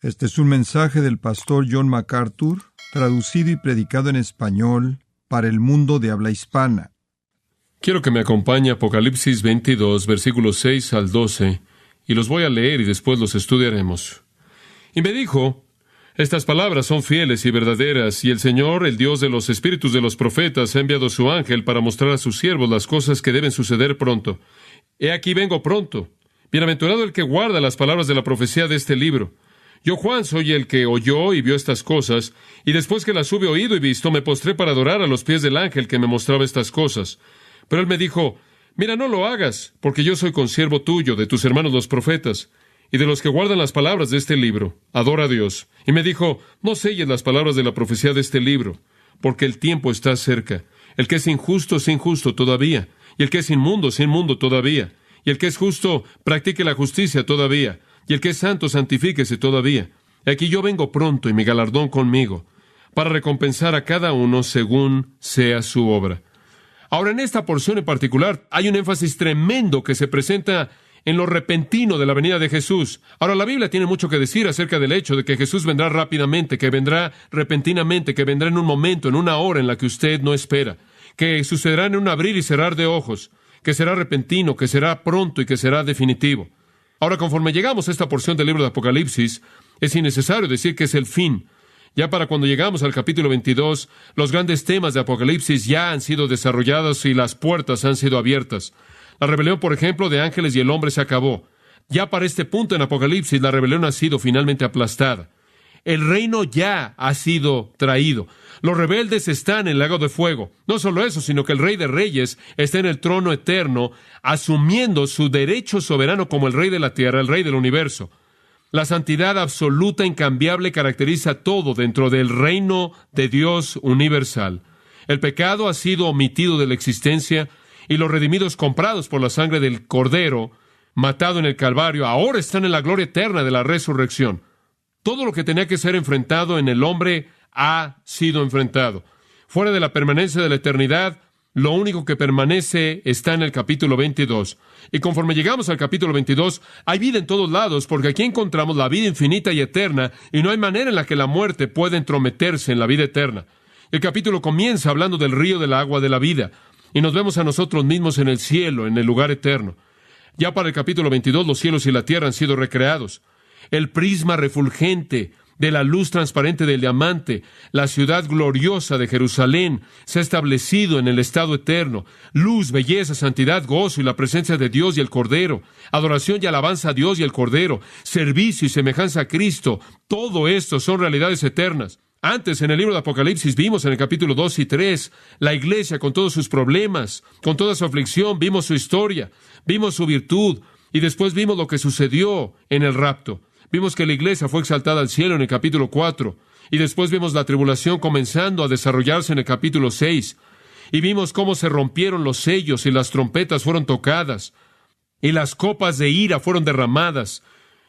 Este es un mensaje del pastor John MacArthur, traducido y predicado en español para el mundo de habla hispana. Quiero que me acompañe Apocalipsis 22, versículos 6 al 12, y los voy a leer y después los estudiaremos. Y me dijo, estas palabras son fieles y verdaderas, y el Señor, el Dios de los espíritus de los profetas, ha enviado su ángel para mostrar a sus siervos las cosas que deben suceder pronto. He aquí vengo pronto. Bienaventurado el que guarda las palabras de la profecía de este libro. Yo, Juan, soy el que oyó y vio estas cosas, y después que las hube oído y visto, me postré para adorar a los pies del ángel que me mostraba estas cosas. Pero él me dijo, mira, no lo hagas, porque yo soy consiervo tuyo, de tus hermanos los profetas, y de los que guardan las palabras de este libro. Adora a Dios. Y me dijo, no selles las palabras de la profecía de este libro, porque el tiempo está cerca. El que es injusto todavía, y el que es inmundo todavía, y el que es justo, practique la justicia todavía, y el que es santo, santifíquese todavía. Aquí yo vengo pronto, y mi galardón conmigo, para recompensar a cada uno según sea su obra. Ahora, en esta porción en particular, hay un énfasis tremendo que se presenta en lo repentino de la venida de Jesús. Ahora, la Biblia tiene mucho que decir acerca del hecho de que Jesús vendrá rápidamente, que vendrá repentinamente, que vendrá en un momento, en una hora en la que usted no espera, que sucederá en un abrir y cerrar de ojos, que será repentino, que será pronto y que será definitivo. Ahora, conforme llegamos a esta porción del libro de Apocalipsis, es innecesario decir que es el fin. Ya para cuando llegamos al capítulo 22, los grandes temas de Apocalipsis ya han sido desarrollados y las puertas han sido abiertas. La rebelión, por ejemplo, de ángeles y el hombre se acabó. Ya para este punto en Apocalipsis, la rebelión ha sido finalmente aplastada. El reino ya ha sido traído. Los rebeldes están en el lago de fuego. No solo eso, sino que el Rey de Reyes está en el trono eterno, asumiendo su derecho soberano como el Rey de la tierra, el Rey del universo. La santidad absoluta, incambiable, caracteriza todo dentro del reino de Dios universal. El pecado ha sido omitido de la existencia y los redimidos comprados por la sangre del Cordero, matado en el Calvario, ahora están en la gloria eterna de la resurrección. Todo lo que tenía que ser enfrentado en el hombre ha sido enfrentado. Fuera de la permanencia de la eternidad, lo único que permanece está en el capítulo 22. Y conforme llegamos al capítulo 22, hay vida en todos lados, porque aquí encontramos la vida infinita y eterna, y no hay manera en la que la muerte pueda entrometerse en la vida eterna. El capítulo comienza hablando del río del agua de la vida, y nos vemos a nosotros mismos en el cielo, en el lugar eterno. Ya para el capítulo 22, los cielos y la tierra han sido recreados. El prisma refulgente de la luz transparente del diamante, la ciudad gloriosa de Jerusalén, se ha establecido en el estado eterno. Luz, belleza, santidad, gozo y la presencia de Dios y el Cordero. Adoración y alabanza a Dios y el Cordero. Servicio y semejanza a Cristo. Todo esto son realidades eternas. Antes, en el libro de Apocalipsis, vimos en el capítulo 2 y 3, la iglesia con todos sus problemas, con toda su aflicción, vimos su historia, vimos su virtud, y después vimos lo que sucedió en el rapto. Vimos que la iglesia fue exaltada al cielo en el capítulo 4, y después vimos la tribulación comenzando a desarrollarse en el capítulo 6, y vimos cómo se rompieron los sellos y las trompetas fueron tocadas, y las copas de ira fueron derramadas,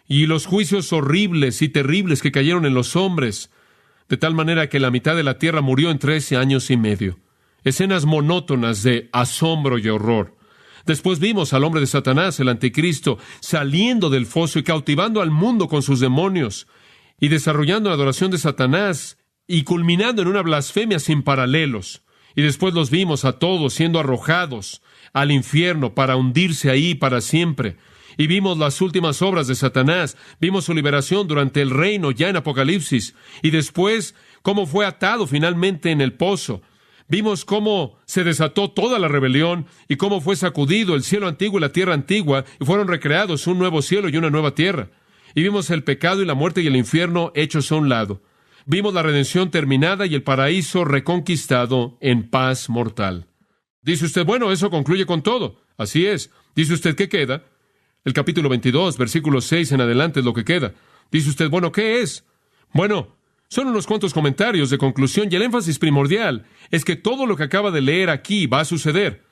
y los juicios horribles y terribles que cayeron en los hombres, de tal manera que la mitad de la tierra murió en 13 años y medio. Escenas monótonas de asombro y horror. Después vimos al hombre de Satanás, el anticristo, saliendo del foso y cautivando al mundo con sus demonios y desarrollando la adoración de Satanás y culminando en una blasfemia sin paralelos. Y después los vimos a todos siendo arrojados al infierno para hundirse ahí para siempre. Y vimos las últimas obras de Satanás, vimos su liberación durante el reino ya en Apocalipsis, y después cómo fue atado finalmente en el pozo. Vimos cómo se desató toda la rebelión y cómo fue sacudido el cielo antiguo y la tierra antigua y fueron recreados un nuevo cielo y una nueva tierra. Y vimos el pecado y la muerte y el infierno hechos a un lado. Vimos la redención terminada y el paraíso reconquistado en paz mortal. Dice usted, bueno, eso concluye con todo. Así es. Dice usted, ¿qué queda? El capítulo 22, versículo 6 en adelante es lo que queda. Dice usted, bueno, ¿qué es? Bueno, son unos cuantos comentarios de conclusión y el énfasis primordial es que todo lo que acaba de leer aquí va a suceder.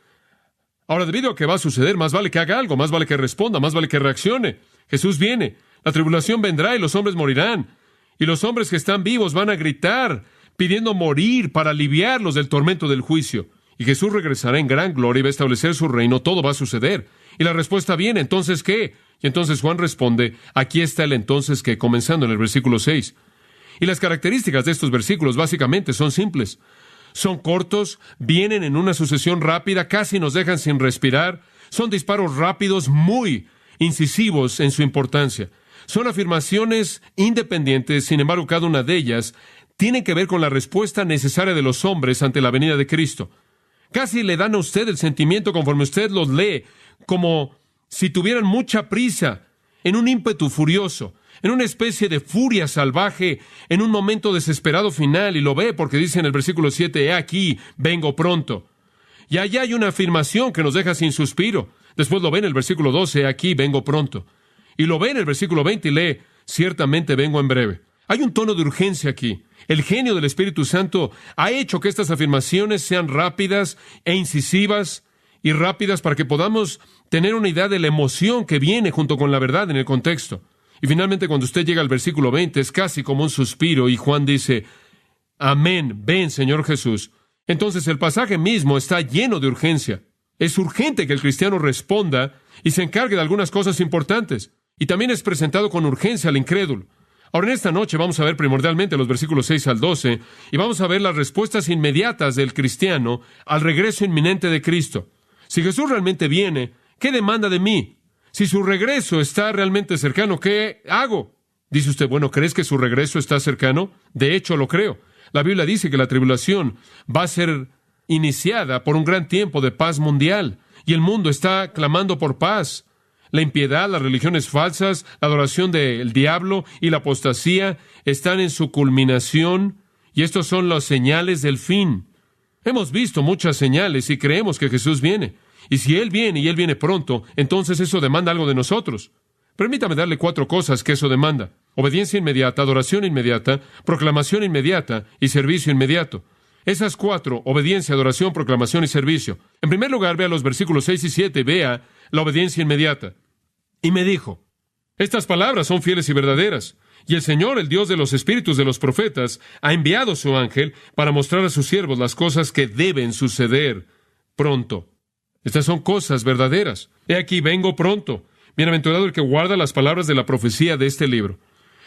Ahora, debido a que va a suceder, más vale que haga algo, más vale que responda, más vale que reaccione. Jesús viene, la tribulación vendrá y los hombres morirán. Y los hombres que están vivos van a gritar, pidiendo morir para aliviarlos del tormento del juicio. Y Jesús regresará en gran gloria y va a establecer su reino, todo va a suceder. Y la respuesta viene, ¿entonces qué? Y entonces Juan responde, aquí está el entonces que, comenzando en el versículo 6. Y las características de estos versículos básicamente son simples. Son cortos, vienen en una sucesión rápida, casi nos dejan sin respirar. Son disparos rápidos, muy incisivos en su importancia. Son afirmaciones independientes, sin embargo, cada una de ellas tiene que ver con la respuesta necesaria de los hombres ante la venida de Cristo. Casi le dan a usted el sentimiento, conforme usted los lee, como si tuvieran mucha prisa, en un ímpetu furioso, en una especie de furia salvaje, en un momento desesperado final, y lo ve porque dice en el versículo 7, he aquí, vengo pronto. Y allá hay una afirmación que nos deja sin suspiro. Después lo ve en el versículo 12, he aquí, vengo pronto. Y lo ve en el versículo 20 y lee, ciertamente vengo en breve. Hay un tono de urgencia aquí. El genio del Espíritu Santo ha hecho que estas afirmaciones sean rápidas e incisivas y rápidas para que podamos tener una idea de la emoción que viene junto con la verdad en el contexto. Y finalmente, cuando usted llega al versículo 20, es casi como un suspiro y Juan dice, amén, ven, Señor Jesús. Entonces el pasaje mismo está lleno de urgencia. Es urgente que el cristiano responda y se encargue de algunas cosas importantes. Y también es presentado con urgencia al incrédulo. Ahora, en esta noche vamos a ver primordialmente los versículos 6 al 12 y vamos a ver las respuestas inmediatas del cristiano al regreso inminente de Cristo. Si Jesús realmente viene, ¿qué demanda de mí? Si su regreso está realmente cercano, ¿qué hago? Dice usted, bueno, ¿crees que su regreso está cercano? De hecho, lo creo. La Biblia dice que la tribulación va a ser iniciada por un gran tiempo de paz mundial y el mundo está clamando por paz. La impiedad, las religiones falsas, la adoración del diablo y la apostasía están en su culminación y estos son las señales del fin. Hemos visto muchas señales y creemos que Jesús viene. Y si Él viene y Él viene pronto, entonces eso demanda algo de nosotros. Permítame darle 4 cosas que eso demanda. Obediencia inmediata, adoración inmediata, proclamación inmediata y servicio inmediato. Esas 4, obediencia, adoración, proclamación y servicio. En primer lugar, vea los versículos 6 y 7, vea la obediencia inmediata. Y me dijo, estas palabras son fieles y verdaderas, y el Señor, el Dios de los espíritus de los profetas, ha enviado su ángel para mostrar a sus siervos las cosas que deben suceder pronto. Estas son cosas verdaderas. He aquí, vengo pronto. Bienaventurado el que guarda las palabras de la profecía de este libro.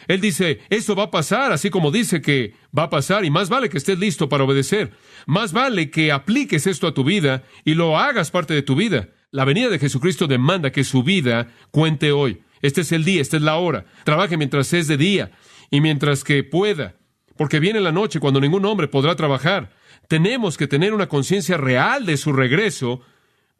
Él dice, esto va a pasar, así como dice que va a pasar, y más vale que estés listo para obedecer. Más vale que apliques esto a tu vida y lo hagas parte de tu vida. La venida de Jesucristo demanda que su vida cuente hoy. Este es el día, esta es la hora. Trabaje mientras es de día y mientras que pueda, porque viene la noche cuando ningún hombre podrá trabajar. Tenemos que tener una conciencia real de su regreso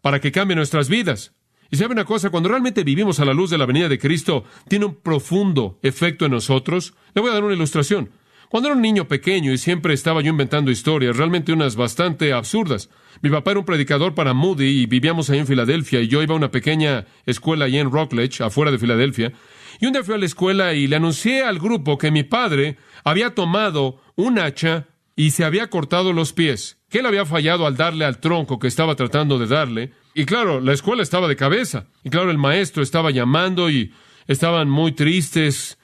para que cambie nuestras vidas. Y sabe una cosa, cuando realmente vivimos a la luz de la venida de Cristo, tiene un profundo efecto en nosotros. Le voy a dar una ilustración. Cuando era un niño pequeño y siempre estaba yo inventando historias, realmente unas bastante absurdas. Mi papá era un predicador para Moody y vivíamos ahí en Filadelfia y yo iba a una pequeña escuela allí en Rockledge, afuera de Filadelfia. Y un día fui a la escuela y le anuncié al grupo que mi padre había tomado un hacha y se había cortado los pies, que él había fallado al darle al tronco que estaba tratando de darle. Y claro, la escuela estaba de cabeza. Y claro, el maestro estaba llamando y estaban muy tristes,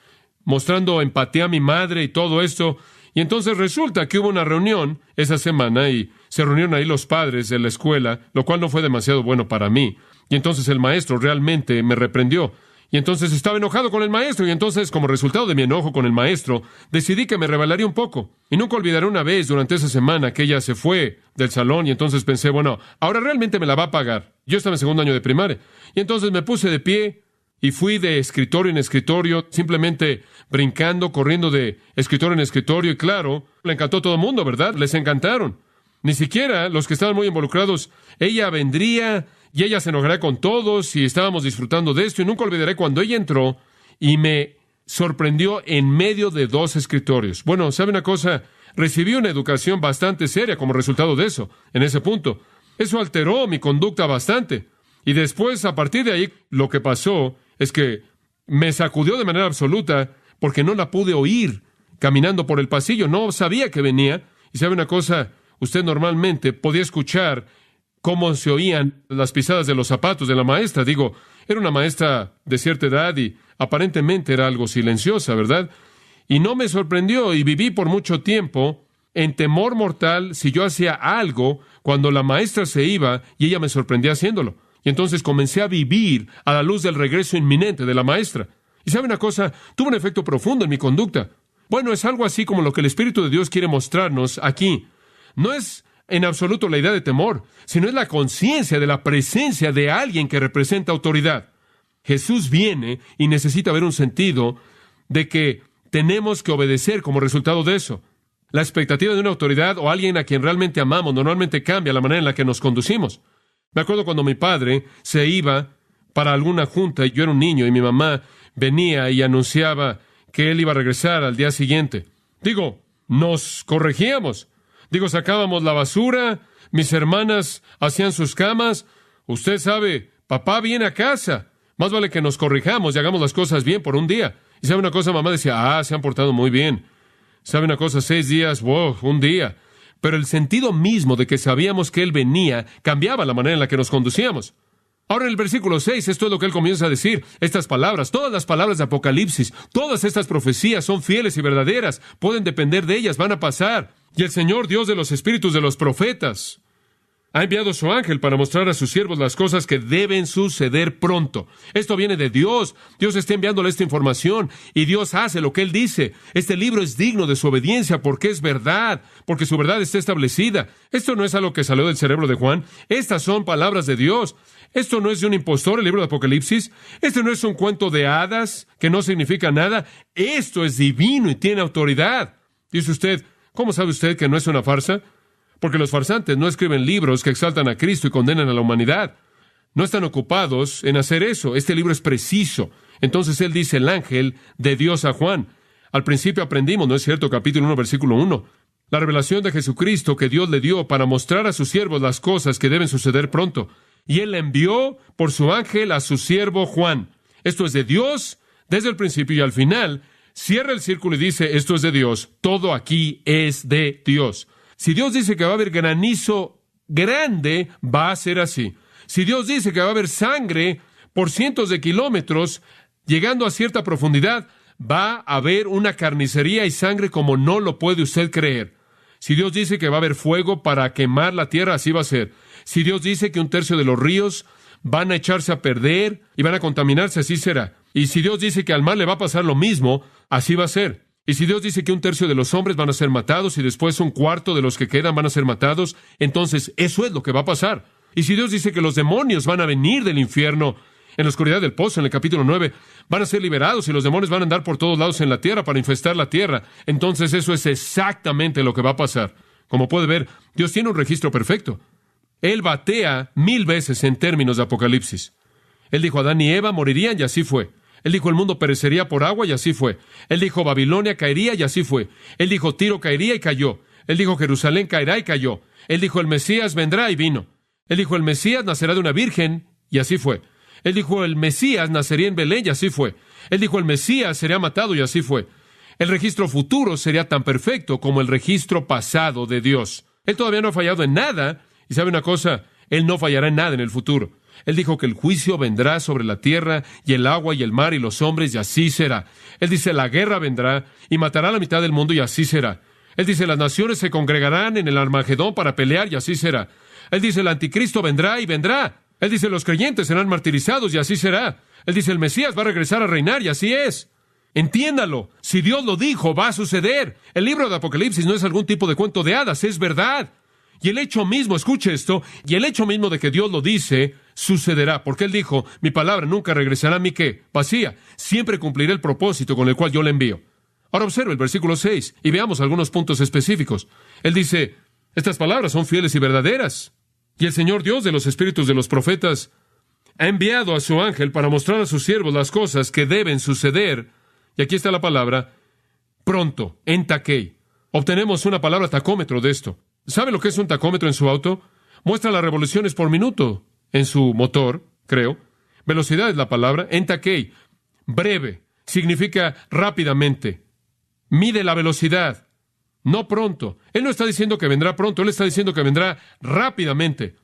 mostrando empatía a mi madre y todo esto. Y entonces resulta que hubo una reunión esa semana y se reunieron ahí los padres de la escuela, lo cual no fue demasiado bueno para mí. Y entonces el maestro realmente me reprendió. Y entonces estaba enojado con el maestro. Y entonces, como resultado de mi enojo con el maestro, decidí que me rebelaría un poco. Y nunca olvidaré una vez durante esa semana que ella se fue del salón. Y entonces pensé, bueno, ahora realmente me la va a pagar. Yo estaba en segundo año de primaria. Y entonces me puse de pie y fui de escritorio en escritorio, simplemente brincando, corriendo de escritorio en escritorio. Y claro, le encantó a todo el mundo, ¿verdad? Les encantaron. Ni siquiera los que estaban muy involucrados. Ella vendría y ella se enojaría con todos y estábamos disfrutando de esto. Y nunca olvidaré cuando ella entró y me sorprendió en medio de 2 escritorios. Bueno, ¿sabe una cosa? Recibí una educación bastante seria como resultado de eso, en ese punto. Eso alteró mi conducta bastante. Y después, a partir de ahí, lo que pasó es que me sacudió de manera absoluta porque no la pude oír caminando por el pasillo. No sabía que venía. Y ¿sabe una cosa? Usted normalmente podía escuchar cómo se oían las pisadas de los zapatos de la maestra. Digo, era una maestra de cierta edad y aparentemente era algo silenciosa, ¿verdad? Y no me sorprendió y viví por mucho tiempo en temor mortal si yo hacía algo cuando la maestra se iba y ella me sorprendía haciéndolo. Y Y entonces comencé a vivir a la luz del regreso inminente de la maestra. Y ¿sabe una cosa? Tuvo un efecto profundo en mi conducta. Bueno, es algo así como lo que el Espíritu de Dios quiere mostrarnos aquí. No es en absoluto la idea de temor, sino es la conciencia de la presencia de alguien que representa autoridad. Jesús viene y necesita ver un sentido de que tenemos que obedecer como resultado de eso. La expectativa de una autoridad o alguien a quien realmente amamos normalmente cambia la manera en la que nos conducimos. Me acuerdo cuando mi padre se iba para alguna junta y yo era un niño y mi mamá venía y anunciaba que él iba a regresar al día siguiente. Nos corregíamos. Sacábamos la basura, mis hermanas hacían sus camas. Usted sabe, papá viene a casa. Más vale que nos corrijamos y hagamos las cosas bien por un día. Y sabe una cosa, mamá decía, se han portado muy bien. Sabe una cosa, 6 días, un día. Pero el sentido mismo de que sabíamos que él venía cambiaba la manera en la que nos conducíamos. Ahora en el versículo 6, esto es lo que él comienza a decir. Estas palabras, todas las palabras de Apocalipsis, todas estas profecías son fieles y verdaderas. Pueden depender de ellas, van a pasar. Y el Señor, Dios de los espíritus de los profetas, ha enviado a su ángel para mostrar a sus siervos las cosas que deben suceder pronto. Esto viene de Dios. Dios está enviándole esta información y Dios hace lo que Él dice. Este libro es digno de su obediencia porque es verdad, porque su verdad está establecida. Esto no es algo que salió del cerebro de Juan. Estas son palabras de Dios. Esto no es de un impostor, el libro de Apocalipsis. Esto no es un cuento de hadas que no significa nada. Esto es divino y tiene autoridad. Dice usted, ¿cómo sabe usted que no es una farsa? Porque los farsantes no escriben libros que exaltan a Cristo y condenan a la humanidad. No están ocupados en hacer eso. Este libro es preciso. Entonces él dice, el ángel de Dios a Juan. Al principio aprendimos, ¿no es cierto? Capítulo 1, versículo 1. La revelación de Jesucristo que Dios le dio para mostrar a sus siervos las cosas que deben suceder pronto. Y él la envió por su ángel a su siervo Juan. Esto es de Dios desde el principio y al final cierra el círculo y dice, esto es de Dios. Todo aquí es de Dios. Si Dios dice que va a haber granizo grande, va a ser así. Si Dios dice que va a haber sangre por cientos de kilómetros, llegando a cierta profundidad, va a haber una carnicería y sangre como no lo puede usted creer. Si Dios dice que va a haber fuego para quemar la tierra, así va a ser. Si Dios dice que 1/3 de los ríos van a echarse a perder y van a contaminarse, así será. Y si Dios dice que al mar le va a pasar lo mismo, así va a ser. Y si Dios dice que 1/3 de los hombres van a ser matados y después 1/4 de los que quedan van a ser matados, entonces eso es lo que va a pasar. Y si Dios dice que los demonios van a venir del infierno en la oscuridad del pozo, en el capítulo 9, van a ser liberados y los demonios van a andar por todos lados en la tierra para infestar la tierra, entonces eso es exactamente lo que va a pasar. Como puede ver, Dios tiene un registro perfecto. Él batea 1000 veces en términos de Apocalipsis. Él dijo, Adán y Eva morirían y así fue. Él dijo, el mundo perecería por agua y así fue. Él dijo, Babilonia caería y así fue. Él dijo, Tiro caería y cayó. Él dijo, Jerusalén caerá y cayó. Él dijo, el Mesías vendrá y vino. Él dijo, el Mesías nacerá de una virgen y así fue. Él dijo, el Mesías nacería en Belén y así fue. Él dijo, el Mesías sería matado y así fue. El registro futuro sería tan perfecto como el registro pasado de Dios. Él todavía no ha fallado en nada. Y sabe una cosa, Él no fallará en nada en el futuro. Él dijo que el juicio vendrá sobre la tierra y el agua y el mar y los hombres y así será. Él dice, la guerra vendrá y matará a la mitad del mundo y así será. Él dice, las naciones se congregarán en el Armagedón para pelear y así será. Él dice, el anticristo vendrá y vendrá. Él dice, los creyentes serán martirizados y así será. Él dice, el Mesías va a regresar a reinar y así es. Entiéndalo. Si Dios lo dijo, va a suceder. El libro de Apocalipsis no es algún tipo de cuento de hadas, es verdad. Y el hecho mismo, escuche esto, y el hecho mismo de que Dios lo dice, sucederá. Porque Él dijo, mi palabra nunca regresará a mí, ¿qué? Vacía. Siempre cumpliré el propósito con el cual yo le envío. Ahora observe el versículo 6 y veamos algunos puntos específicos. Él dice, estas palabras son fieles y verdaderas. Y el Señor Dios de los espíritus de los profetas ha enviado a su ángel para mostrar a sus siervos las cosas que deben suceder. Y aquí está la palabra, pronto, en taquei. Obtenemos una palabra tacómetro de esto. ¿Sabe lo que es un tacómetro en su auto? Muestra las revoluciones por minuto en su motor, creo. Velocidad es la palabra. En taquei, breve, significa rápidamente. Mide la velocidad, no pronto. Él no está diciendo que vendrá pronto, Él está diciendo que vendrá rápidamente.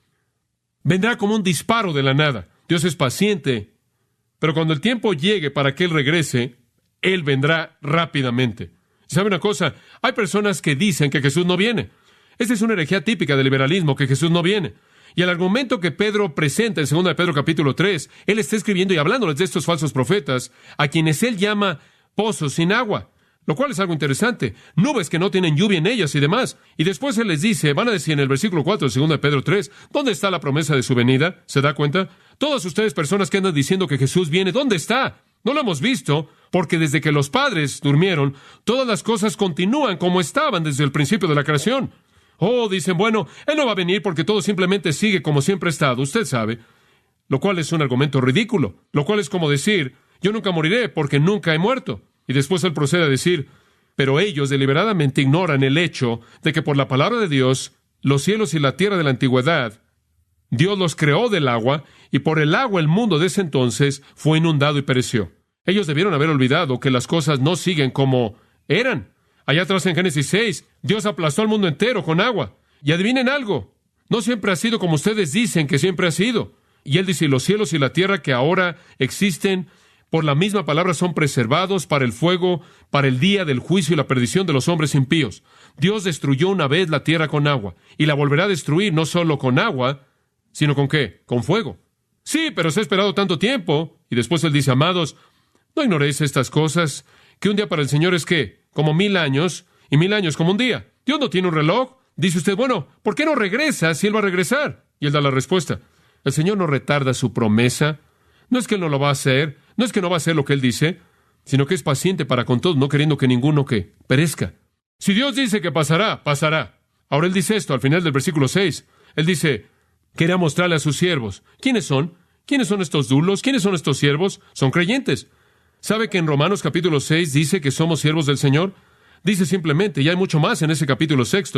Vendrá como un disparo de la nada. Dios es paciente, pero cuando el tiempo llegue para que Él regrese, Él vendrá rápidamente. ¿Sabe una cosa? Hay personas que dicen que Jesús no viene. Esta es una herejía típica del liberalismo, que Jesús no viene. Y el argumento que Pedro presenta en 2 de Pedro capítulo 3, él está escribiendo y hablándoles de estos falsos profetas, a quienes él llama pozos sin agua, lo cual es algo interesante. Nubes que no tienen lluvia en ellas y demás. Y después él les dice, van a decir en el versículo 4 de 2 de Pedro 3, ¿dónde está la promesa de su venida? ¿Se da cuenta? Todas ustedes personas que andan diciendo que Jesús viene, ¿dónde está? No lo hemos visto, porque desde que los padres durmieron, todas las cosas continúan como estaban desde el principio de la creación. Oh, dicen, bueno, Él no va a venir porque todo simplemente sigue como siempre ha estado, usted sabe. Lo cual es un argumento ridículo. Lo cual es como decir, yo nunca moriré porque nunca he muerto. Y después Él procede a decir, pero ellos deliberadamente ignoran el hecho de que por la palabra de Dios, los cielos y la tierra de la antigüedad, Dios los creó del agua, y por el agua el mundo de ese entonces fue inundado y pereció. Ellos debieron haber olvidado que las cosas no siguen como eran. Allá atrás en Génesis 6, Dios aplastó al mundo entero con agua. Y adivinen algo, no siempre ha sido como ustedes dicen que siempre ha sido. Y Él dice, los cielos y la tierra que ahora existen, por la misma palabra son preservados para el fuego, para el día del juicio y la perdición de los hombres impíos. Dios destruyó una vez la tierra con agua, y la volverá a destruir no solo con agua, sino ¿con qué? Con fuego. Sí, pero se ha esperado tanto tiempo. Y después Él dice, amados, no ignoréis estas cosas, que un día para el Señor es ¿qué? Como 1000 años, y 1000 años como un día. Dios no tiene un reloj. Dice usted, bueno, ¿por qué no regresa si Él va a regresar? Y Él da la respuesta. El Señor no retarda su promesa. No es que Él no lo va a hacer, no es que no va a hacer lo que Él dice, sino que es paciente para con todos, no queriendo que ninguno que perezca. Si Dios dice que pasará, pasará. Ahora Él dice esto al final del versículo 6. Él dice, quería mostrarle a sus siervos. ¿Quiénes son? ¿Quiénes son estos dulos? ¿Quiénes son estos siervos? Son creyentes. ¿Sabe que en Romanos capítulo 6 dice que somos siervos del Señor? Dice simplemente, y hay mucho más en ese capítulo 6,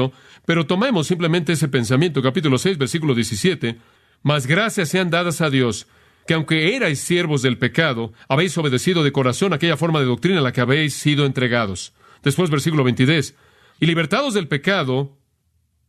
pero tomemos simplemente ese pensamiento, capítulo 6, versículo 17. Mas gracias sean dadas a Dios, que aunque erais siervos del pecado, habéis obedecido de corazón aquella forma de doctrina a la que habéis sido entregados. Después, versículo 22. Y libertados del pecado,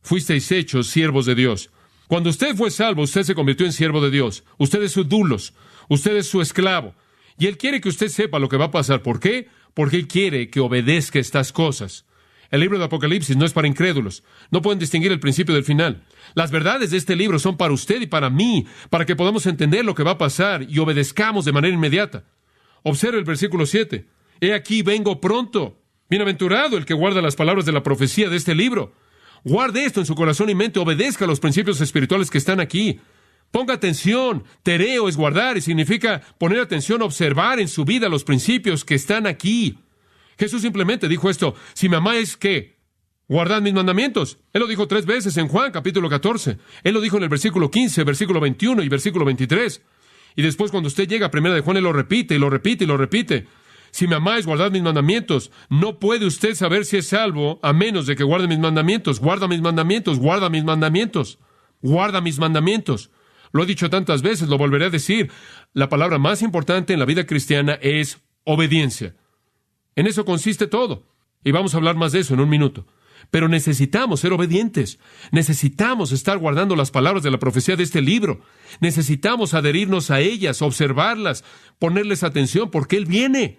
fuisteis hechos siervos de Dios. Cuando usted fue salvo, usted se convirtió en siervo de Dios. Usted es su dulos. Usted es su esclavo. Y Él quiere que usted sepa lo que va a pasar. ¿Por qué? Porque Él quiere que obedezca estas cosas. El libro de Apocalipsis no es para incrédulos. No pueden distinguir el principio del final. Las verdades de este libro son para usted y para mí, para que podamos entender lo que va a pasar y obedezcamos de manera inmediata. Observe el versículo 7. He aquí vengo pronto. Bienaventurado el que guarda las palabras de la profecía de este libro. Guarde esto en su corazón y mente, obedezca a los principios espirituales que están aquí. Ponga atención. Tereo es guardar y significa poner atención, observar en su vida los principios que están aquí. Jesús simplemente dijo esto, si me amáis, ¿qué? Guardad mis mandamientos. Él lo dijo 3 veces en Juan, capítulo 14. Él lo dijo en el versículo 15, versículo 21 y versículo 23. Y después cuando usted llega a 1 de Juan, Él lo repite y lo repite y lo repite. Si me amáis, guardad mis mandamientos. No puede usted saber si es salvo a menos de que guarde mis mandamientos. Guarda mis mandamientos, guarda mis mandamientos. Guarda mis mandamientos. Lo he dicho tantas veces, lo volveré a decir. La palabra más importante en la vida cristiana es obediencia. En eso consiste todo. Y vamos a hablar más de eso en un minuto. Pero necesitamos ser obedientes. Necesitamos estar guardando las palabras de la profecía de este libro. Necesitamos adherirnos a ellas, observarlas, ponerles atención, porque Él viene.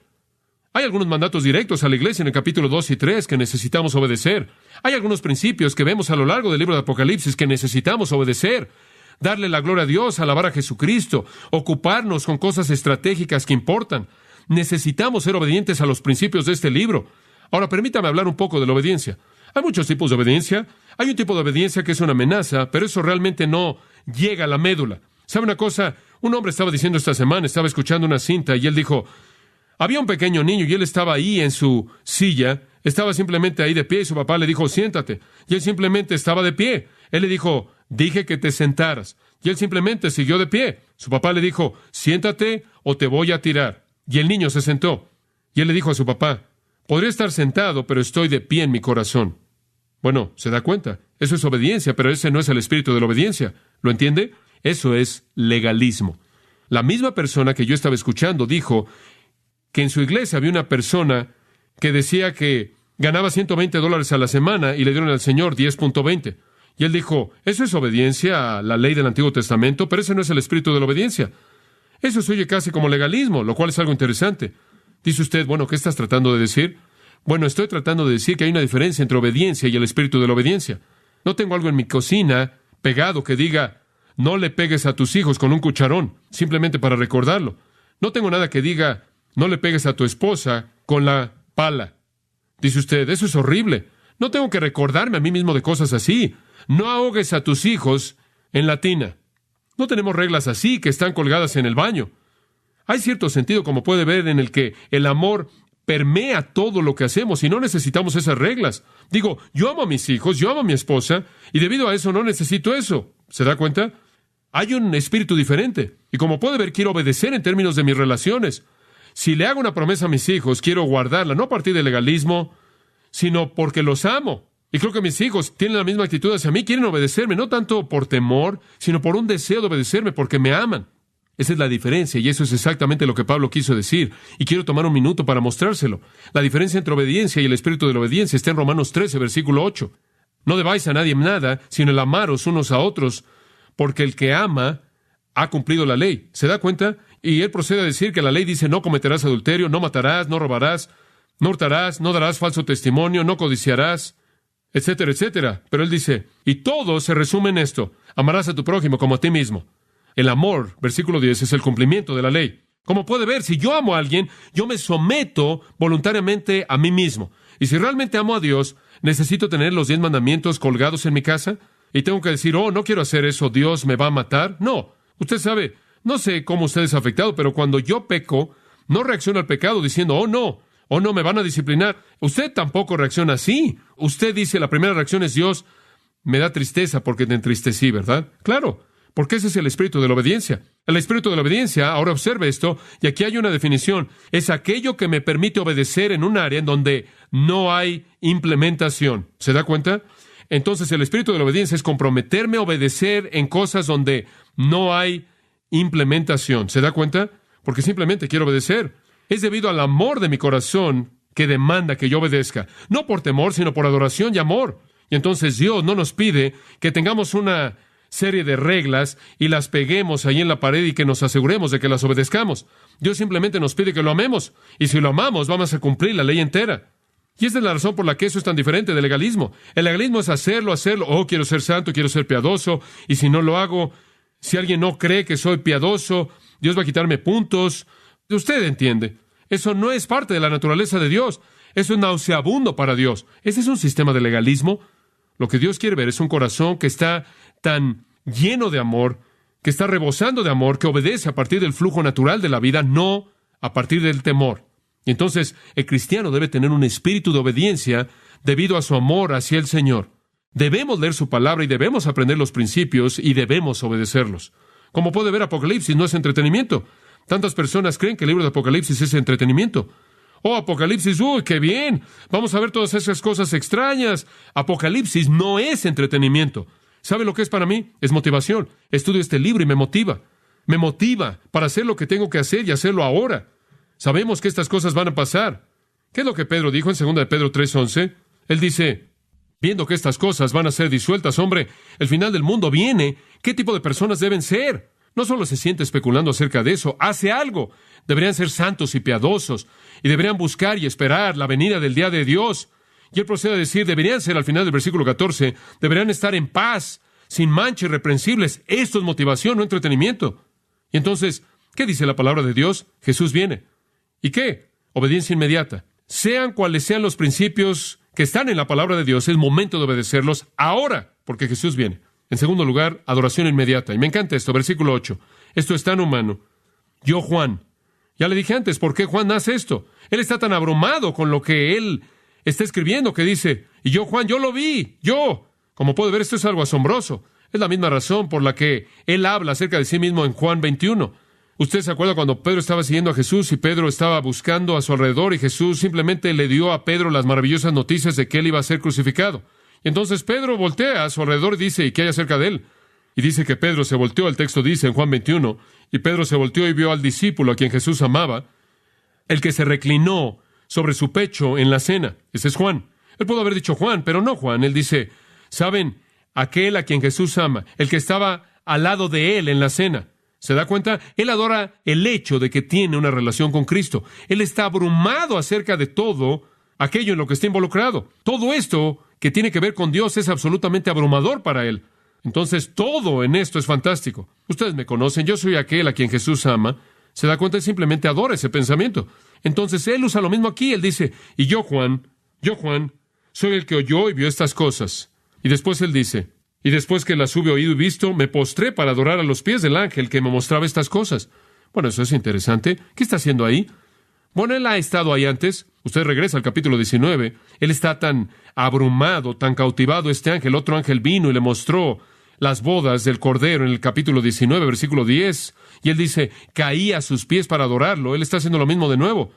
Hay algunos mandatos directos a la iglesia en el capítulo 2 y 3 que necesitamos obedecer. Hay algunos principios que vemos a lo largo del libro de Apocalipsis que necesitamos obedecer. Darle la gloria a Dios, alabar a Jesucristo, ocuparnos con cosas estratégicas que importan. Necesitamos ser obedientes a los principios de este libro. Ahora, permítame hablar un poco de la obediencia. Hay muchos tipos de obediencia. Hay un tipo de obediencia que es una amenaza, pero eso realmente no llega a la médula. ¿Sabe una cosa? Un hombre estaba diciendo esta semana, estaba escuchando una cinta y él dijo, había un pequeño niño y él estaba ahí en su silla, estaba simplemente ahí de pie y su papá le dijo, siéntate. Y él simplemente estaba de pie. Él le dijo, dije que te sentaras. Y él simplemente siguió de pie. Su papá le dijo, siéntate o te voy a tirar. Y el niño se sentó. Y él le dijo a su papá, podría estar sentado, pero estoy de pie en mi corazón. Bueno, se da cuenta. Eso es obediencia, pero ese no es el espíritu de la obediencia. ¿Lo entiende? Eso es legalismo. La misma persona que yo estaba escuchando dijo que en su iglesia había una persona que decía que ganaba $120 a la semana y le dieron al Señor 10.20. Y él dijo, eso es obediencia a la ley del Antiguo Testamento, pero ese no es el espíritu de la obediencia. Eso se oye casi como legalismo, lo cual es algo interesante. Dice usted, bueno, ¿qué estás tratando de decir? Bueno, estoy tratando de decir que hay una diferencia entre obediencia y el espíritu de la obediencia. No tengo algo en mi cocina pegado que diga, no le pegues a tus hijos con un cucharón, simplemente para recordarlo. No tengo nada que diga, no le pegues a tu esposa con la pala. Dice usted, eso es horrible. No tengo que recordarme a mí mismo de cosas así. No ahogues a tus hijos en la tina. No tenemos reglas así que están colgadas en el baño. Hay cierto sentido, como puede ver, en el que el amor permea todo lo que hacemos y no necesitamos esas reglas. Digo, yo amo a mis hijos, yo amo a mi esposa y debido a eso no necesito eso. ¿Se da cuenta? Hay un espíritu diferente y como puede ver, quiero obedecer en términos de mis relaciones. Si le hago una promesa a mis hijos, quiero guardarla, no a partir del legalismo, sino porque los amo. Y creo que mis hijos tienen la misma actitud hacia mí, quieren obedecerme, no tanto por temor, sino por un deseo de obedecerme, porque me aman. Esa es la diferencia, y eso es exactamente lo que Pablo quiso decir. Y quiero tomar un minuto para mostrárselo. La diferencia entre obediencia y el espíritu de la obediencia está en Romanos 13, versículo 8. No debáis a nadie nada, sino el amaros unos a otros, porque el que ama ha cumplido la ley. ¿Se da cuenta? Y él procede a decir que la ley dice, no cometerás adulterio, no matarás, no robarás, no hurtarás, no darás falso testimonio, no codiciarás, etcétera, etcétera. Pero él dice, y todo se resume en esto, amarás a tu prójimo como a ti mismo. El amor, versículo 10, es el cumplimiento de la ley. Como puede ver, si yo amo a alguien, yo me someto voluntariamente a mí mismo. Y si realmente amo a Dios, ¿necesito tener los 10 mandamientos colgados en mi casa? Y tengo que decir, no quiero hacer eso, Dios me va a matar. No, usted sabe, no sé cómo usted es afectado, pero cuando yo peco, no reacciono al pecado diciendo, no, me van a disciplinar. Usted tampoco reacciona así. Usted dice, la primera reacción es, Dios, me da tristeza porque te entristecí, ¿verdad? Claro, porque ese es el espíritu de la obediencia. El espíritu de la obediencia, ahora observe esto, y aquí hay una definición, es aquello que me permite obedecer en un área en donde no hay implementación. ¿Se da cuenta? Entonces, el espíritu de la obediencia es comprometerme a obedecer en cosas donde no hay implementación. ¿Se da cuenta? Porque simplemente quiero obedecer. Es debido al amor de mi corazón que demanda que yo obedezca. No por temor, sino por adoración y amor. Y entonces Dios no nos pide que tengamos una serie de reglas y las peguemos ahí en la pared y que nos aseguremos de que las obedezcamos. Dios simplemente nos pide que lo amemos. Y si lo amamos, vamos a cumplir la ley entera. Y esta es la razón por la que eso es tan diferente del legalismo. El legalismo es hacerlo. Quiero ser santo, quiero ser piadoso. Y si no lo hago, si alguien no cree que soy piadoso, Dios va a quitarme puntos. Usted entiende. Eso no es parte de la naturaleza de Dios. Eso es nauseabundo para Dios. Ese es un sistema de legalismo. Lo que Dios quiere ver es un corazón que está tan lleno de amor, que está rebosando de amor, que obedece a partir del flujo natural de la vida, no a partir del temor. Y entonces el cristiano debe tener un espíritu de obediencia debido a su amor hacia el Señor. Debemos leer su palabra y debemos aprender los principios y debemos obedecerlos. Como puede ver, Apocalipsis no es entretenimiento. Tantas personas creen que el libro de Apocalipsis es entretenimiento. Apocalipsis, qué bien. Vamos a ver todas esas cosas extrañas. Apocalipsis no es entretenimiento. ¿Sabe lo que es para mí? Es motivación. Estudio este libro y me motiva. Me motiva para hacer lo que tengo que hacer y hacerlo ahora. Sabemos que estas cosas van a pasar. ¿Qué es lo que Pedro dijo en 2 de Pedro 3:11? Él dice, viendo que estas cosas van a ser disueltas, hombre, el final del mundo viene. ¿Qué tipo de personas deben ser? No solo se siente especulando acerca de eso, hace algo. Deberían ser santos y piadosos, y deberían buscar y esperar la venida del día de Dios. Y él procede a decir, deberían ser, al final del versículo 14, deberían estar en paz, sin mancha, irreprensibles. Esto es motivación, no entretenimiento. Y entonces, ¿qué dice la palabra de Dios? Jesús viene. ¿Y qué? Obediencia inmediata. Sean cuales sean los principios que están en la palabra de Dios, es momento de obedecerlos ahora, porque Jesús viene. En segundo lugar, adoración inmediata. Y me encanta esto, versículo 8. Esto es tan humano. Yo, Juan, ya le dije antes, ¿por qué Juan hace esto? Él está tan abrumado con lo que él está escribiendo que dice, y yo, Juan, yo lo vi, yo. Como puede ver, esto es algo asombroso. Es la misma razón por la que él habla acerca de sí mismo en Juan 21. Usted se acuerda cuando Pedro estaba siguiendo a Jesús y Pedro estaba buscando a su alrededor y Jesús simplemente le dio a Pedro las maravillosas noticias de que él iba a ser crucificado. Y entonces Pedro voltea a su alrededor y dice, ¿y qué hay acerca de él? Y dice que Pedro se volteó, el texto dice en Juan 21, y Pedro se volteó y vio al discípulo a quien Jesús amaba, el que se reclinó sobre su pecho en la cena. Ese es Juan. Él pudo haber dicho Juan, pero no Juan. Él dice, ¿saben? Aquel a quien Jesús ama, el que estaba al lado de él en la cena. ¿Se da cuenta? Él adora el hecho de que tiene una relación con Cristo. Él está abrumado acerca de todo aquello en lo que está involucrado. Todo esto que tiene que ver con Dios es absolutamente abrumador para él. Entonces, todo en esto es fantástico. Ustedes me conocen, yo soy aquel a quien Jesús ama. Se da cuenta y simplemente adora ese pensamiento. Entonces, él usa lo mismo aquí. Él dice, y yo, Juan, soy el que oyó y vio estas cosas. Y después él dice, y después que las hube oído y visto, me postré para adorar a los pies del ángel que me mostraba estas cosas. Bueno, eso es interesante. ¿Qué está haciendo ahí? Bueno, él ha estado ahí antes. Usted regresa al capítulo 19. Él está tan abrumado, tan cautivado. Este ángel, otro ángel vino y le mostró las bodas del Cordero en el capítulo 19, versículo 10. Y él dice, caí a sus pies para adorarlo. Él está haciendo lo mismo de nuevo.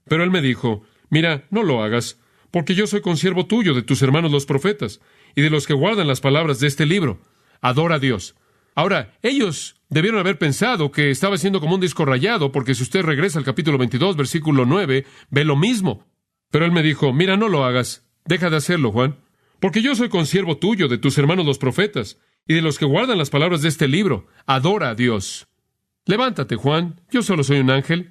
Pero él me dijo, mira, no lo hagas, porque yo soy consiervo tuyo, de tus hermanos los profetas, y de los que guardan las palabras de este libro. Adora a Dios. Ahora, ellos debieron haber pensado que estaba siendo como un disco rayado, porque si usted regresa al capítulo 22, versículo 9, ve lo mismo. Pero él me dijo, mira, no lo hagas. Deja de hacerlo, Juan. Porque yo soy consiervo tuyo, de tus hermanos los profetas, y de los que guardan las palabras de este libro. Adora a Dios. Levántate, Juan. Yo solo soy un ángel.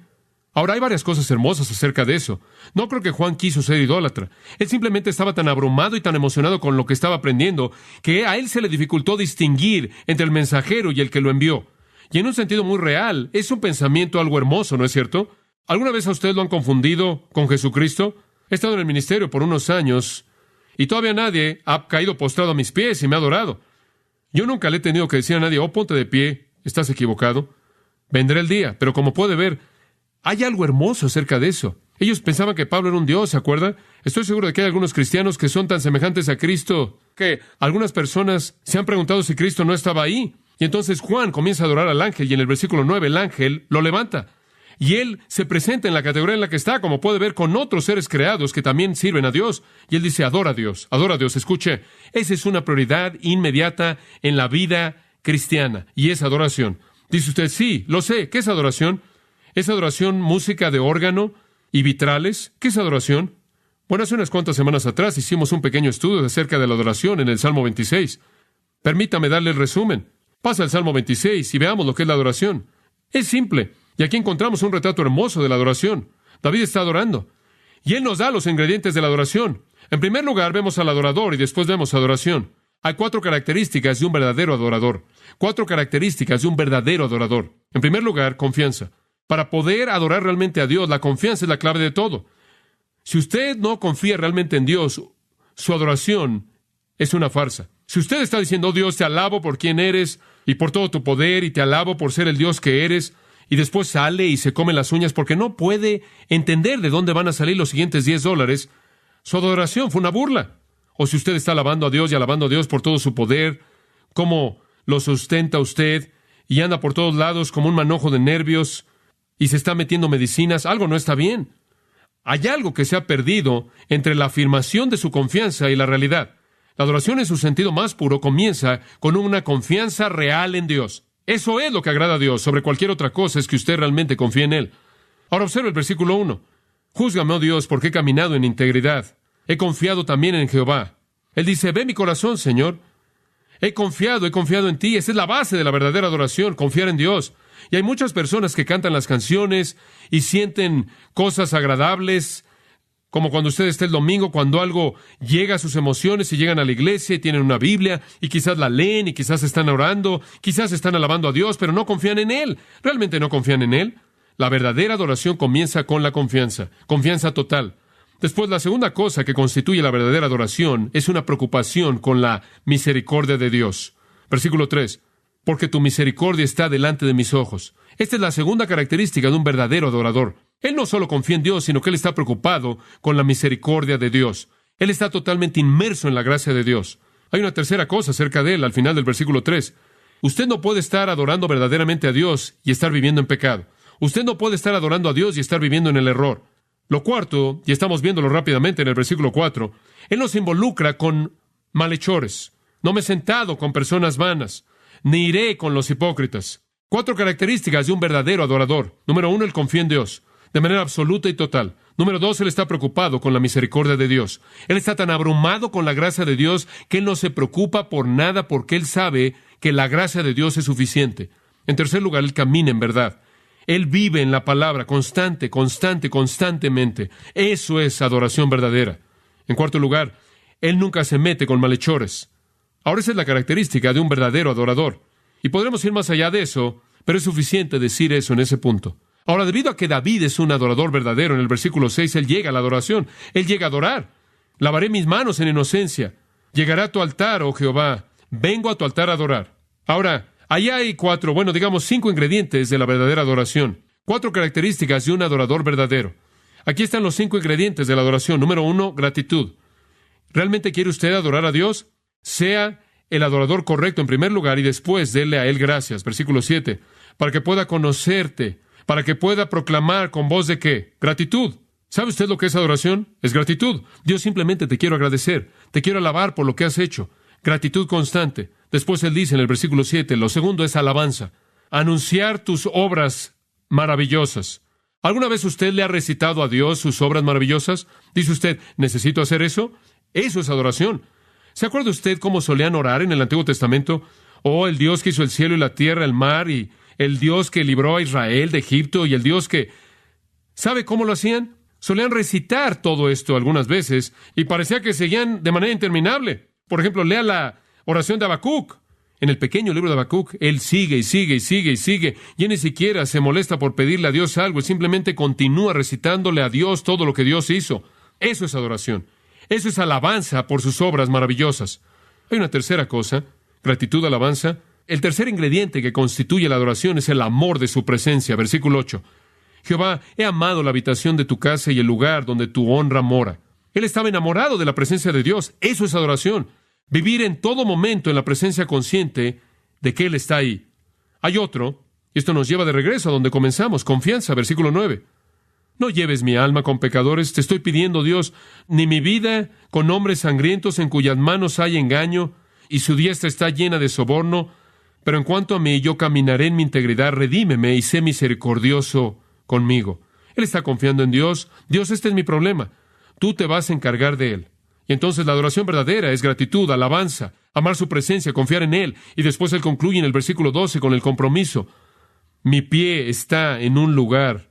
Ahora, hay varias cosas hermosas acerca de eso. No creo que Juan quiso ser idólatra. Él simplemente estaba tan abrumado y tan emocionado con lo que estaba aprendiendo que a él se le dificultó distinguir entre el mensajero y el que lo envió. Y en un sentido muy real, es un pensamiento algo hermoso, ¿no es cierto? ¿Alguna vez a usted lo han confundido con Jesucristo? He estado en el ministerio por unos años y todavía nadie ha caído postrado a mis pies y me ha adorado. Yo nunca le he tenido que decir a nadie, oh, ponte de pie, estás equivocado. Vendrá el día, pero como puede ver, hay algo hermoso acerca de eso. Ellos pensaban que Pablo era un dios, ¿se acuerdan? Estoy seguro de que hay algunos cristianos que son tan semejantes a Cristo que algunas personas se han preguntado si Cristo no estaba ahí. Y entonces Juan comienza a adorar al ángel y en el versículo 9 el ángel lo levanta. Y él se presenta en la categoría en la que está, como puede ver, con otros seres creados que también sirven a Dios. Y él dice, adora a Dios, adora a Dios. Escuche, esa es una prioridad inmediata en la vida cristiana y es adoración. Dice usted, sí, lo sé. ¿Qué es adoración? ¿Es adoración música de órgano y vitrales? ¿Qué es adoración? Bueno, hace unas cuantas semanas atrás hicimos un pequeño estudio acerca de la adoración en el Salmo 26. Permítame darle el resumen. Pasa al Salmo 26 y veamos lo que es la adoración. Es simple, y aquí encontramos un retrato hermoso de la adoración. David está adorando, y él nos da los ingredientes de la adoración. En primer lugar, vemos al adorador y después vemos adoración. Hay 4 características de un verdadero adorador. 4 características de un verdadero adorador. En primer lugar, confianza. Para poder adorar realmente a Dios, la confianza es la clave de todo. Si usted no confía realmente en Dios, su adoración es una farsa. Si usted está diciendo, oh Dios, te alabo por quien eres y por todo tu poder, y te alabo por ser el Dios que eres, y después sale y se come las uñas porque no puede entender de dónde van a salir los siguientes $10, su adoración fue una burla. O si usted está alabando a Dios y alabando a Dios por todo su poder, cómo lo sustenta usted, y anda por todos lados como un manojo de nervios, y se está metiendo medicinas, algo no está bien. Hay algo que se ha perdido entre la afirmación de su confianza y la realidad. La adoración en su sentido más puro comienza con una confianza real en Dios. Eso es lo que agrada a Dios sobre cualquier otra cosa, es que usted realmente confíe en Él. Ahora observe el versículo 1. Júzgame, oh Dios, porque he caminado en integridad. He confiado también en Jehová. Él dice, ve mi corazón, Señor. He confiado en ti. Esa es la base de la verdadera adoración, confiar en Dios. Y hay muchas personas que cantan las canciones y sienten cosas agradables, como cuando usted está el domingo, cuando algo llega a sus emociones y llegan a la iglesia y tienen una Biblia y quizás la leen y quizás están orando, quizás están alabando a Dios, pero no confían en Él. ¿Realmente no confían en Él? La verdadera adoración comienza con la confianza total. Después, la segunda cosa que constituye la verdadera adoración es una preocupación con la misericordia de Dios. Versículo 3. Porque tu misericordia está delante de mis ojos. Esta es la segunda característica de un verdadero adorador. Él no solo confía en Dios, sino que él está preocupado con la misericordia de Dios. Él está totalmente inmerso en la gracia de Dios. Hay una tercera cosa acerca de él al final del versículo 3. Usted no puede estar adorando verdaderamente a Dios y estar viviendo en pecado. Usted no puede estar adorando a Dios y estar viviendo en el error. Lo cuarto, y estamos viéndolo rápidamente en el versículo 4, él nos involucra con malhechores. No me he sentado con personas vanas, ni iré con los hipócritas. 4 características de un verdadero adorador. Número 1, él confía en Dios, de manera absoluta y total. Número 2, él está preocupado con la misericordia de Dios. Él está tan abrumado con la gracia de Dios que él no se preocupa por nada porque él sabe que la gracia de Dios es suficiente. En tercer lugar, él camina en verdad. Él vive en la palabra constantemente. Eso es adoración verdadera. En cuarto lugar, él nunca se mete con malhechores. Ahora esa es la característica de un verdadero adorador. Y podremos ir más allá de eso, pero es suficiente decir eso en ese punto. Ahora, debido a que David es un adorador verdadero, en el versículo 6, él llega a la adoración. Él llega a adorar. Lavaré mis manos en inocencia. Llegaré a tu altar, oh Jehová. Vengo a tu altar a adorar. Ahora, allá hay 5 ingredientes de la verdadera adoración. 4 características de un adorador verdadero. Aquí están los 5 ingredientes de la adoración. Número 1, gratitud. ¿Realmente quiere usted adorar a Dios? Sea el adorador correcto en primer lugar y después dele a Él gracias. Versículo 7. Para que pueda conocerte, para que pueda proclamar con voz de ¿qué? Gratitud. ¿Sabe usted lo que es adoración? Es gratitud. Dios, simplemente te quiero agradecer. Te quiero alabar por lo que has hecho. Gratitud constante. Después él dice en el versículo 7, lo segundo es alabanza. Anunciar tus obras maravillosas. ¿Alguna vez usted le ha recitado a Dios sus obras maravillosas? Dice usted, ¿necesito hacer eso? Eso es adoración. ¿Se acuerda usted cómo solían orar en el Antiguo Testamento? Oh, el Dios que hizo el cielo y la tierra, el mar, y el Dios que libró a Israel de Egipto, y el Dios que... ¿Sabe cómo lo hacían? Solían recitar todo esto algunas veces, y parecía que seguían de manera interminable. Por ejemplo, lea la oración de Habacuc. En el pequeño libro de Habacuc, él sigue y sigue y sigue y sigue, y él ni siquiera se molesta por pedirle a Dios algo, él simplemente continúa recitándole a Dios todo lo que Dios hizo. Eso es adoración. Eso es alabanza por sus obras maravillosas. Hay una tercera cosa, gratitud, alabanza. El tercer ingrediente que constituye la adoración es el amor de su presencia. Versículo 8. Jehová, he amado la habitación de tu casa y el lugar donde tu honra mora. Él estaba enamorado de la presencia de Dios. Eso es adoración. Vivir en todo momento en la presencia consciente de que Él está ahí. Hay otro, y esto nos lleva de regreso a donde comenzamos, confianza, versículo 9. No lleves mi alma con pecadores, te estoy pidiendo, Dios, ni mi vida con hombres sangrientos en cuyas manos hay engaño y su diestra está llena de soborno, pero en cuanto a mí, yo caminaré en mi integridad, redímeme y sé misericordioso conmigo. Él está confiando en Dios. Dios, este es mi problema. Tú te vas a encargar de él. Y entonces la adoración verdadera es gratitud, alabanza, amar su presencia, confiar en Él. Y después Él concluye en el versículo 12 con el compromiso. Mi pie está en un lugar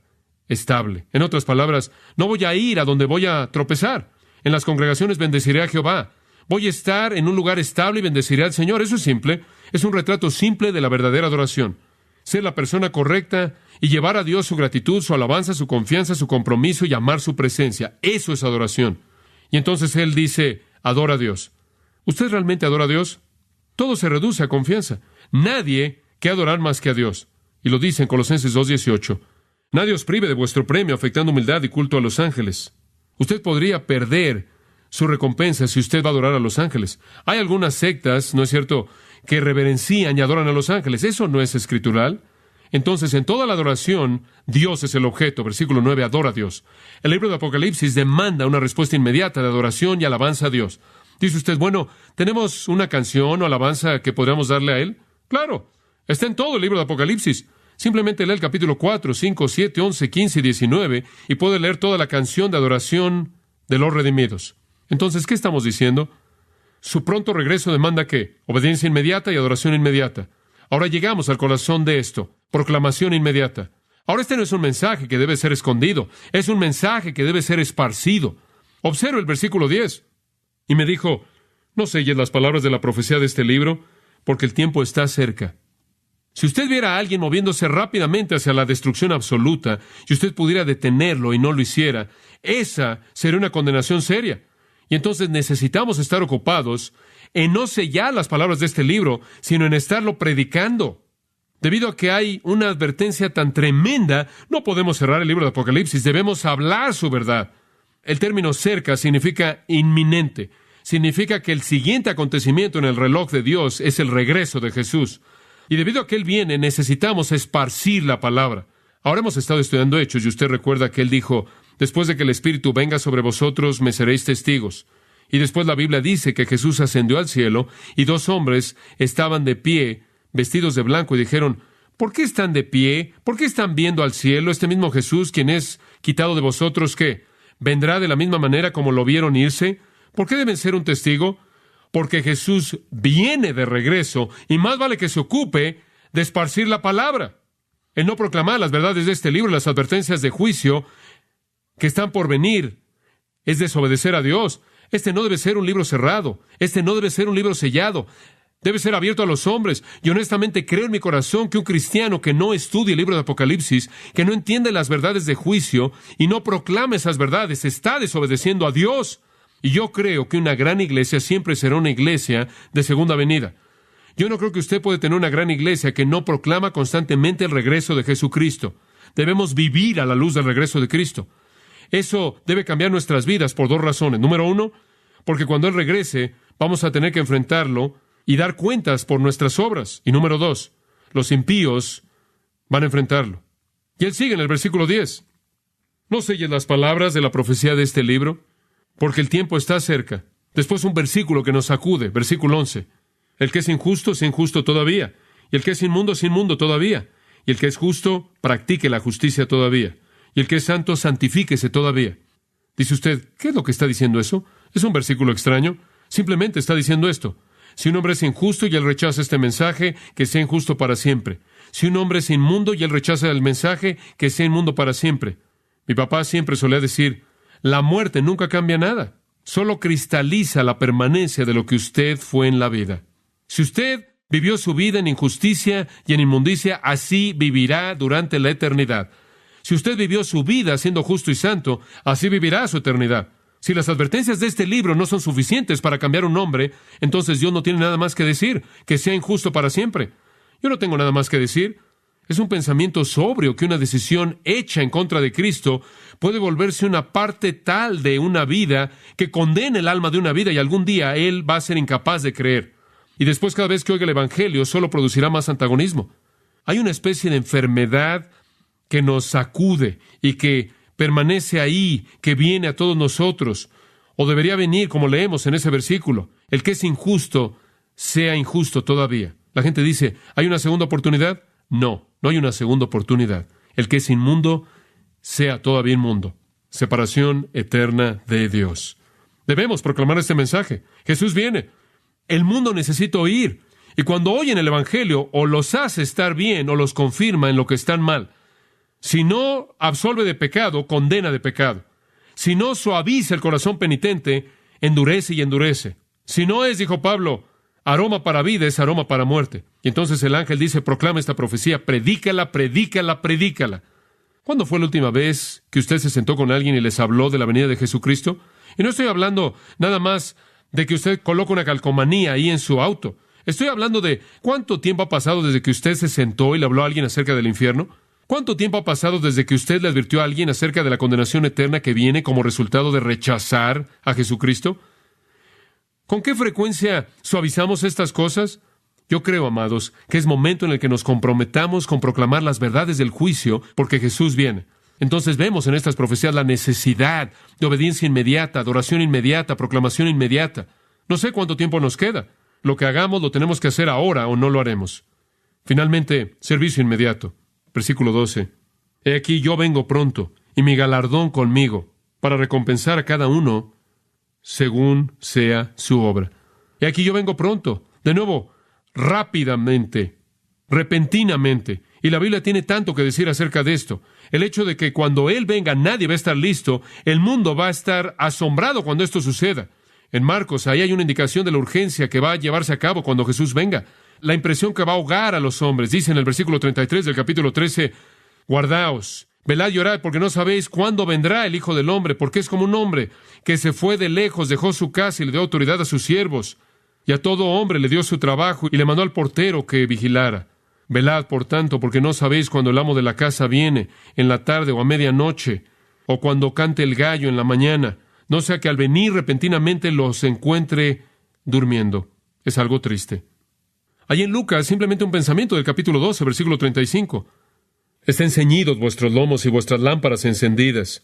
estable. En otras palabras, no voy a ir a donde voy a tropezar. En las congregaciones bendeciré a Jehová. Voy a estar en un lugar estable y bendeciré al Señor. Eso es simple. Es un retrato simple de la verdadera adoración. Ser la persona correcta y llevar a Dios su gratitud, su alabanza, su confianza, su compromiso y amar su presencia. Eso es adoración. Y entonces Él dice, adora a Dios. ¿Usted realmente adora a Dios? Todo se reduce a confianza. Nadie que adorar más que a Dios. Y lo dice en Colosenses 2:18. Nadie os prive de vuestro premio, afectando humildad y culto a los ángeles. Usted podría perder su recompensa si usted va a adorar a los ángeles. Hay algunas sectas, ¿no es cierto?, que reverencian y adoran a los ángeles. Eso no es escritural. Entonces, en toda la adoración, Dios es el objeto. Versículo 9, adora a Dios. El libro de Apocalipsis demanda una respuesta inmediata de adoración y alabanza a Dios. Dice usted, bueno, ¿tenemos una canción o alabanza que podríamos darle a Él? Claro, está en todo el libro de Apocalipsis. Simplemente lee el capítulo 4, 5, 7, 11, 15 y 19 y puede leer toda la canción de adoración de los redimidos. Entonces, ¿qué estamos diciendo? Su pronto regreso demanda ¿qué? Obediencia inmediata y adoración inmediata. Ahora llegamos al corazón de esto. Proclamación inmediata. Ahora este no es un mensaje que debe ser escondido. Es un mensaje que debe ser esparcido. Observa el versículo 10. Y me dijo, no selles las palabras de la profecía de este libro, porque el tiempo está cerca. Si usted viera a alguien moviéndose rápidamente hacia la destrucción absoluta, y usted pudiera detenerlo y no lo hiciera, esa sería una condenación seria. Y entonces necesitamos estar ocupados en no sellar las palabras de este libro, sino en estarlo predicando. Debido a que hay una advertencia tan tremenda, no podemos cerrar el libro de Apocalipsis, debemos hablar su verdad. El término cerca significa inminente, significa que el siguiente acontecimiento en el reloj de Dios es el regreso de Jesús. Y debido a que Él viene, necesitamos esparcir la palabra. Ahora hemos estado estudiando Hechos y usted recuerda que Él dijo, después de que el Espíritu venga sobre vosotros, me seréis testigos. Y después la Biblia dice que Jesús ascendió al cielo y 2 hombres estaban de pie, vestidos de blanco, y dijeron, ¿por qué están de pie? ¿Por qué están viendo al cielo? Este mismo Jesús, quien es quitado de vosotros, ¿qué? ¿Vendrá de la misma manera como lo vieron irse? ¿Por qué deben ser un testigo? Porque Jesús viene de regreso y más vale que se ocupe de esparcir la palabra. El no proclamar las verdades de este libro, las advertencias de juicio que están por venir, es desobedecer a Dios. Este no debe ser un libro cerrado. Este no debe ser un libro sellado. debe ser abierto a los hombres. Y honestamente creo en mi corazón que un cristiano que no estudie el libro de Apocalipsis, que no entiende las verdades de juicio y no proclama esas verdades, está desobedeciendo a Dios. Y yo creo que una gran iglesia siempre será una iglesia de segunda venida. Yo no creo que usted puede tener una gran iglesia que no proclama constantemente el regreso de Jesucristo. Debemos vivir a la luz del regreso de Cristo. Eso debe cambiar nuestras vidas por dos razones. Número uno, porque cuando Él regrese, vamos a tener que enfrentarlo y dar cuentas por nuestras obras. Y número dos, los impíos van a enfrentarlo. Y Él sigue en el versículo 10. No selles las palabras de la profecía de este libro, porque el tiempo está cerca. Después un versículo que nos sacude, versículo 11. El que es injusto todavía. Y el que es inmundo todavía. Y el que es justo, practique la justicia todavía. Y el que es santo, santifíquese todavía. Dice usted, ¿qué es lo que está diciendo eso? ¿Es un versículo extraño? Simplemente está diciendo esto. Si un hombre es injusto y él rechaza este mensaje, que sea injusto para siempre. Si un hombre es inmundo y él rechaza el mensaje, que sea inmundo para siempre. Mi papá siempre solía decir, la muerte nunca cambia nada. Solo cristaliza la permanencia de lo que usted fue en la vida. Si usted vivió su vida en injusticia y en inmundicia, así vivirá durante la eternidad. Si usted vivió su vida siendo justo y santo, así vivirá su eternidad. Si las advertencias de este libro no son suficientes para cambiar un hombre, entonces Dios no tiene nada más que decir, que sea injusto para siempre. Yo no tengo nada más que decir. Es un pensamiento sobrio que una decisión hecha en contra de Cristo puede volverse una parte tal de una vida que condena el alma de una vida y algún día Él va a ser incapaz de creer. Y después cada vez que oiga el Evangelio solo producirá más antagonismo. Hay una especie de enfermedad que nos sacude y que permanece ahí, que viene a todos nosotros, o debería venir como leemos en ese versículo. El que es injusto, sea injusto todavía. La gente dice, ¿hay una segunda oportunidad? No, no hay una segunda oportunidad. El que es inmundo, sea todavía inmundo. Separación eterna de Dios. Debemos proclamar este mensaje. Jesús viene. El mundo necesita oír. Y cuando oyen el Evangelio, o los hace estar bien, o los confirma en lo que están mal. Si no absolve de pecado, condena de pecado. Si no suaviza el corazón penitente, endurece y endurece. Si no es, dijo Pablo, aroma para vida, es aroma para muerte. Y entonces el ángel dice, proclama esta profecía, predícala, predícala, predícala. ¿Cuándo fue la última vez que usted se sentó con alguien y les habló de la venida de Jesucristo? Y no estoy hablando nada más de que usted coloca una calcomanía ahí en su auto. Estoy hablando de cuánto tiempo ha pasado desde que usted se sentó y le habló a alguien acerca del infierno. ¿Cuánto tiempo ha pasado desde que usted le advirtió a alguien acerca de la condenación eterna que viene como resultado de rechazar a Jesucristo? ¿Con qué frecuencia suavizamos estas cosas? Yo creo, amados, que es momento en el que nos comprometamos con proclamar las verdades del juicio, porque Jesús viene. Entonces vemos en estas profecías la necesidad de obediencia inmediata, adoración inmediata, proclamación inmediata. No sé cuánto tiempo nos queda. Lo que hagamos lo tenemos que hacer ahora o no lo haremos. Finalmente, servicio inmediato. Versículo 12. He aquí yo vengo pronto, y mi galardón conmigo, para recompensar a cada uno según sea su obra. He aquí yo vengo pronto, de nuevo, rápidamente, repentinamente. Y la Biblia tiene tanto que decir acerca de esto. El hecho de que cuando Él venga nadie va a estar listo, el mundo va a estar asombrado cuando esto suceda. En Marcos, ahí hay una indicación de la urgencia que va a llevarse a cabo cuando Jesús venga. La impresión que va a ahogar a los hombres. Dice en el versículo 33 del capítulo 13, guardaos, velad y orad, porque no sabéis cuándo vendrá el Hijo del Hombre, porque es como un hombre que se fue de lejos, dejó su casa y le dio autoridad a sus siervos, y a todo hombre le dio su trabajo y le mandó al portero que vigilara. Velad, por tanto, porque no sabéis cuándo el amo de la casa viene, en la tarde o a medianoche, o cuando cante el gallo en la mañana, no sea que al venir repentinamente los encuentre durmiendo. Es algo triste. Hay en Lucas simplemente un pensamiento del capítulo 12, versículo 35. Estén ceñidos vuestros lomos y vuestras lámparas encendidas.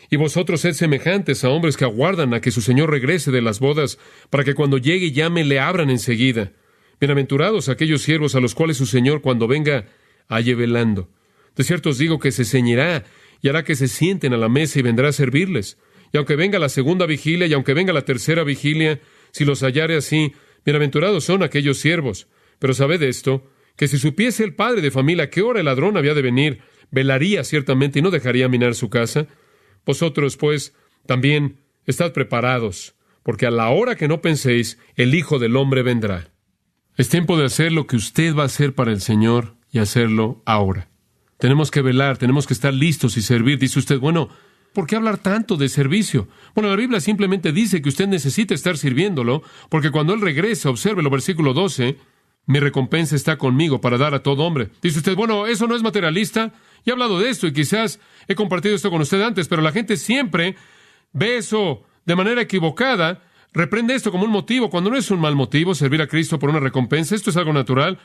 Y vosotros sed semejantes a hombres que aguardan a que su Señor regrese de las bodas, para que cuando llegue y llame le abran enseguida. Bienaventurados aquellos siervos a los cuales su Señor cuando venga halle velando. De cierto os digo que se ceñirá y hará que se sienten a la mesa y vendrá a servirles. Y aunque venga la segunda vigilia y aunque venga la tercera vigilia, si los hallare así, bienaventurados son aquellos siervos. Pero sabed esto, que si supiese el padre de familia a qué hora el ladrón había de venir, velaría ciertamente y no dejaría minar su casa. Vosotros, pues, también estad preparados, porque a la hora que no penséis, el Hijo del Hombre vendrá. Es tiempo de hacer lo que usted va a hacer para el Señor y hacerlo ahora. Tenemos que velar, tenemos que estar listos y servir. Dice usted, bueno, ¿por qué hablar tanto de servicio? Bueno, la Biblia simplemente dice que usted necesita estar sirviéndolo, porque cuando Él regresa, obsérvelo, versículo 12, mi recompensa está conmigo para dar a todo hombre. Dice usted, bueno, ¿eso no es materialista? Y he hablado de esto y quizás he compartido esto con usted antes, pero la gente siempre ve eso de manera equivocada, reprende esto como un motivo, cuando no es un mal motivo servir a Cristo por una recompensa. Esto es algo natural.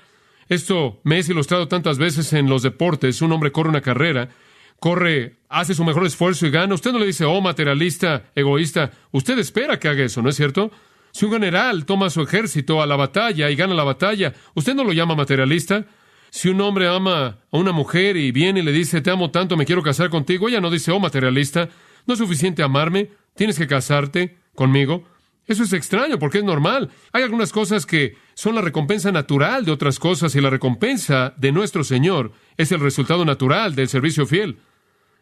Esto me es ilustrado tantas veces en los deportes. Un hombre corre una carrera, hace su mejor esfuerzo y gana. Usted no le dice, oh, materialista, egoísta. Usted espera que haga eso, ¿no es cierto? Si un general toma su ejército a la batalla y gana la batalla, ¿usted no lo llama materialista? Si un hombre ama a una mujer y viene y le dice, te amo tanto, me quiero casar contigo, ella no dice, oh, materialista, no es suficiente amarme, tienes que casarte conmigo. Eso es extraño porque es normal. Hay algunas cosas que son la recompensa natural de otras cosas y la recompensa de nuestro Señor es el resultado natural del servicio fiel.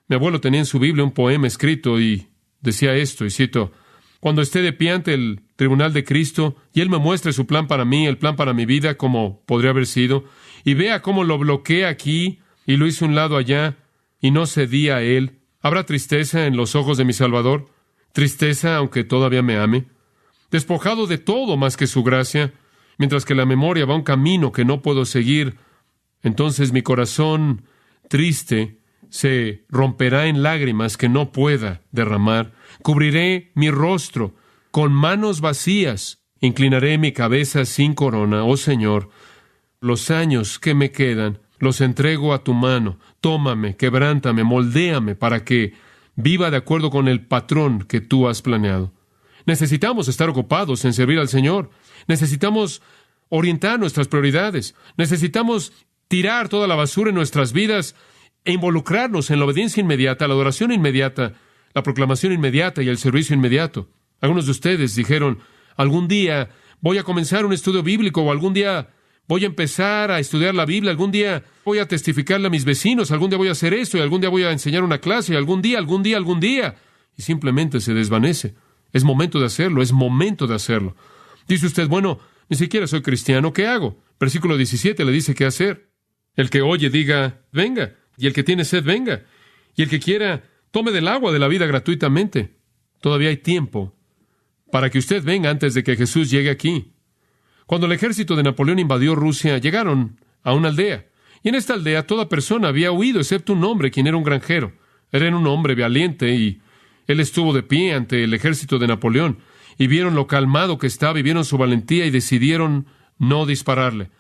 Mi abuelo tenía en su Biblia un poema escrito y decía esto, y cito, cuando esté de pie ante el tribunal de Cristo y Él me muestre su plan para mí, el plan para mi vida, como podría haber sido, y vea cómo lo bloqueé aquí y lo hice a un lado allá y no cedí a Él, ¿habrá tristeza en los ojos de mi Salvador? Tristeza aunque todavía me ame. Despojado de todo más que su gracia, mientras que la memoria va un camino que no puedo seguir, entonces mi corazón triste se romperá en lágrimas que no pueda derramar. Cubriré mi rostro con manos vacías, inclinaré mi cabeza sin corona. Oh Señor, los años que me quedan los entrego a tu mano. Tómame, quebrántame, moldéame para que viva de acuerdo con el patrón que tú has planeado. Necesitamos estar ocupados en servir al Señor. Necesitamos orientar nuestras prioridades. Necesitamos tirar toda la basura en nuestras vidas e involucrarnos en la obediencia inmediata, la adoración inmediata, la proclamación inmediata y el servicio inmediato. Algunos de ustedes dijeron, algún día voy a comenzar un estudio bíblico, o algún día voy a empezar a estudiar la Biblia, algún día voy a testificarle a mis vecinos, algún día voy a hacer esto, y algún día voy a enseñar una clase, y algún día. Y simplemente se desvanece. Es momento de hacerlo, es momento de hacerlo. Dice usted, bueno, ni siquiera soy cristiano, ¿qué hago? Versículo 17 le dice qué hacer. El que oye diga, venga, y el que tiene sed, venga, y el que quiera, tome del agua de la vida gratuitamente. Todavía hay tiempo para que usted venga antes de que Jesús llegue aquí. Cuando el ejército de Napoleón invadió Rusia, llegaron a una aldea, y en esta aldea toda persona había huido, excepto un hombre, quien era un granjero. Era un hombre valiente, y él estuvo de pie ante el ejército de Napoleón, y vieron lo calmado que estaba, y vieron su valentía, y decidieron no dispararle.